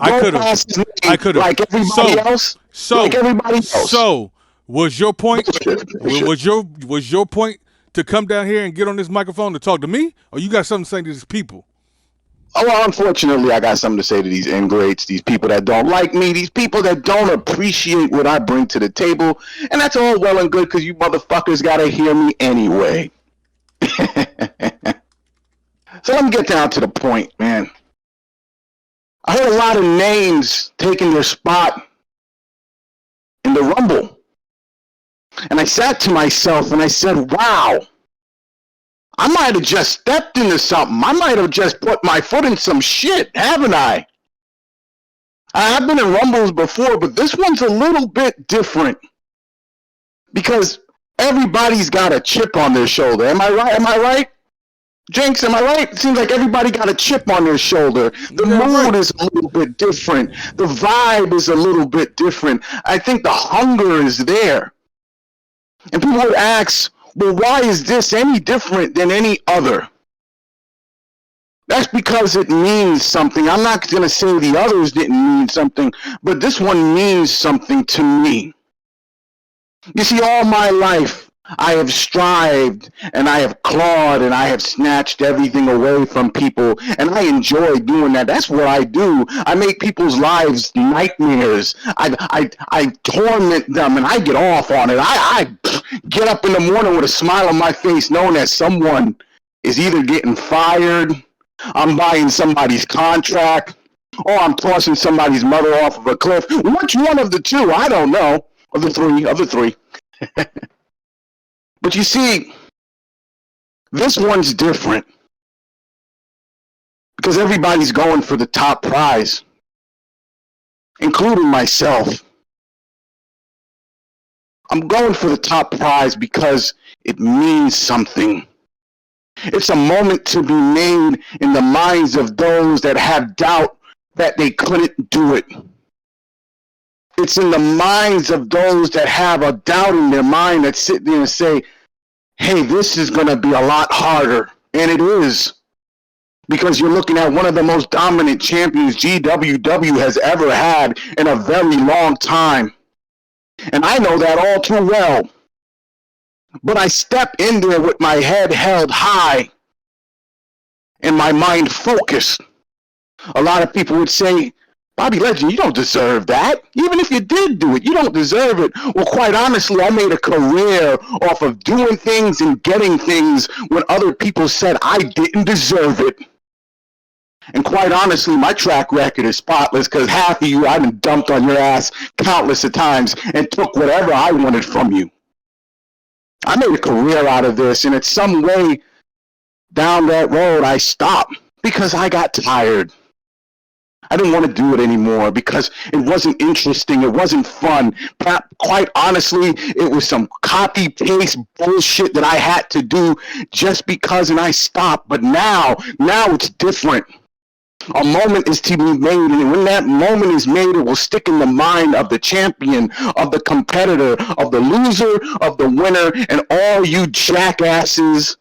I Go could have. past his I name could have. like everybody So, else. Like so, everybody else. so, was your point? Bullshit. Was your point to come down here and get on this microphone to talk to me, or you got something to say to these people? Oh, well, unfortunately, I got something to say to these ingrates, these people that don't like me, these people that don't appreciate what I bring to the table. And that's all well and good because you motherfuckers got to hear me anyway. So let me get down to the point, man. I heard a lot of names taking their spot in the Rumble. And I sat to myself and I said, wow, I might have just stepped into something. I might have just put my foot in some shit, haven't I? I've been in Rumbles before, but this one's a little bit different because everybody's got a chip on their shoulder. Am I right? Am I right? Jinx, am I right? It seems like everybody got a chip on their shoulder. The mood is a little bit different. The vibe is a little bit different. I think the hunger is there. And people would ask, well, why is this any different than any other? That's because it means something. I'm not going to say the others didn't mean something, but this one means something to me. You see, all my life, I have strived and I have clawed and I have snatched everything away from people, and I enjoy doing that. That's what I do. I make people's lives nightmares. I torment them and I get off on it. I get up in the morning with a smile on my face knowing that someone is either getting fired, I'm buying somebody's contract, or I'm tossing somebody's mother off of a cliff. Which one of the two? I don't know. Of the three. But you see, this one's different because everybody's going for the top prize, including myself. I'm going for the top prize because it means something. It's a moment to be made in the minds of those that have doubt that they couldn't do it. It's in the minds of those that have a doubt in their mind that sit there and say, hey, this is going to be a lot harder. And it is. Because you're looking at one of the most dominant champions GWW has ever had in a very long time. And I know that all too well. But I step in there with my head held high and my mind focused. A lot of people would say, Bobby Legend, you don't deserve that. Even if you did do it, you don't deserve it. Well, quite honestly, I made a career off of doing things and getting things when other people said I didn't deserve it. And quite honestly, my track record is spotless because half of you I've been dumped on your ass countless of times and took whatever I wanted from you. I made a career out of this, and in some way down that road, I stopped because I got tired. I didn't want to do it anymore because it wasn't interesting. It wasn't fun. Quite honestly, it was some copy-paste bullshit that I had to do just because, and I stopped. But now it's different. A moment is to be made, and when that moment is made, it will stick in the mind of the champion, of the competitor, of the loser, of the winner, and all you jackasses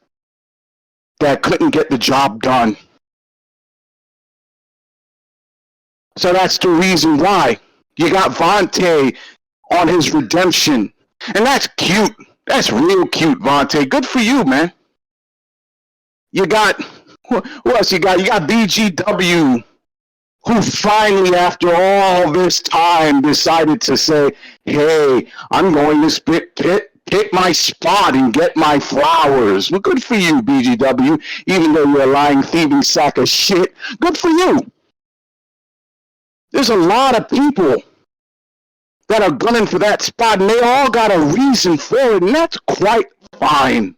that couldn't get the job done. So that's the reason why you got Vontae on his redemption. And that's cute. That's real cute, Vontae. Good for you, man. You got, who else you got? You got BGW, who finally, after all this time, decided to say, hey, I'm going to pick my spot and get my flowers. Well, good for you, BGW. Even though you're a lying, thieving sack of shit, good for you. There's a lot of people that are gunning for that spot, and they all got a reason for it, and that's quite fine.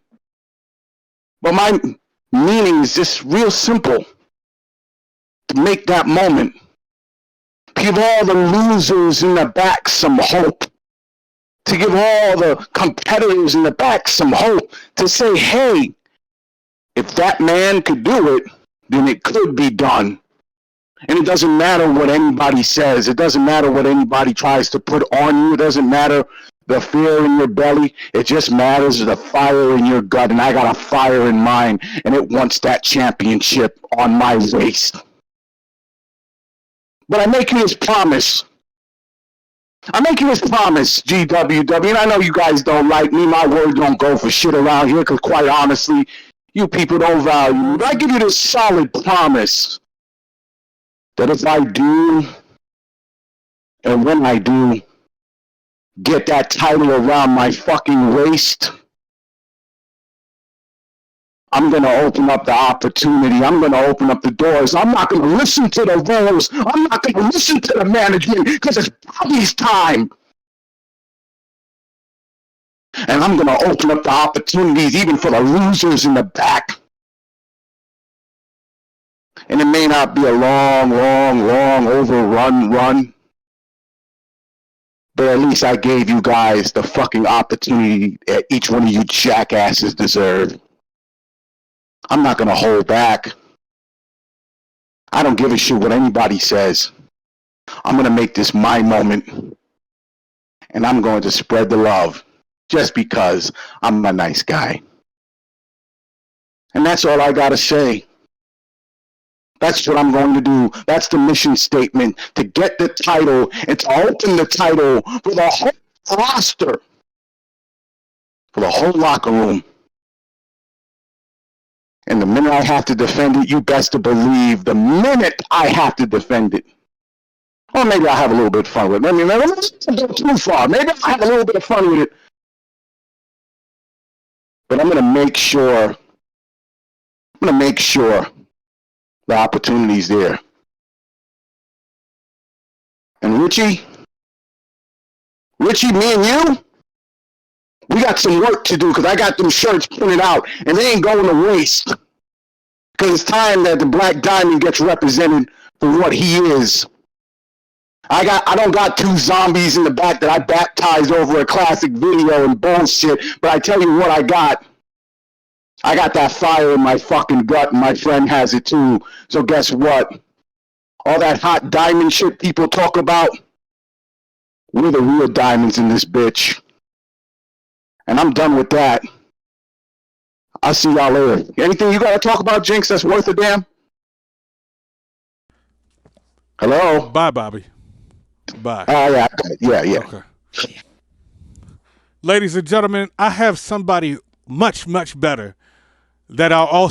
But my meaning is just real simple. To make that moment, give all the losers in the back some hope. To give all the competitors in the back some hope. To say, hey, if that man could do it, then it could be done. And it doesn't matter what anybody says. It doesn't matter what anybody tries to put on you. It doesn't matter the fear in your belly. It just matters the fire in your gut. And I got a fire in mine, and it wants that championship on my waist. But I make you this promise. I make you this promise, GWW, and I know you guys don't like me. My word don't go for shit around here, because quite honestly, you people don't value me. But I give you this solid promise that if I do, and when I do, get that title around my fucking waist, I'm going to open up the opportunity. I'm going to open up the doors. I'm not going to listen to the rules. I'm not going to listen to the management, because it's Bobby's time. And I'm going to open up the opportunities even for the losers in the back. And it may not be a long overrun run. But at least I gave you guys the fucking opportunity that each one of you jackasses deserve. I'm not going to hold back. I don't give a shit what anybody says. I'm going to make this my moment. And I'm going to spread the love just because I'm a nice guy. And that's all I got to say. That's what I'm going to do. That's the mission statement, to get the title and to open the title for the whole roster, for the whole locker room. And the minute I have to defend it, you best to believe the minute I have to defend it. Or maybe I'll have a little bit of fun with it. I mean, let's not go too far. Maybe I'll have a little bit of fun with it. But I'm going to make sure the opportunity's there. And Richie, me and you, we got some work to do, because I got them shirts printed out, and they ain't going to waste. Because it's time that the Black Diamond gets represented for what he is. I don't got two zombies in the back that I baptized over a classic video and bullshit, but I tell you what I got. I got that fire in my fucking gut, and my friend has it too. So guess what? All that hot diamond shit people talk about, we're the real diamonds in this bitch. And I'm done with that. I'll see y'all later. Anything you gotta talk about, Jinx, that's worth a damn? Hello? Bye, Bobby. Bye. Oh, yeah. Yeah. Okay. Ladies and gentlemen, I have somebody much, much better that I'll also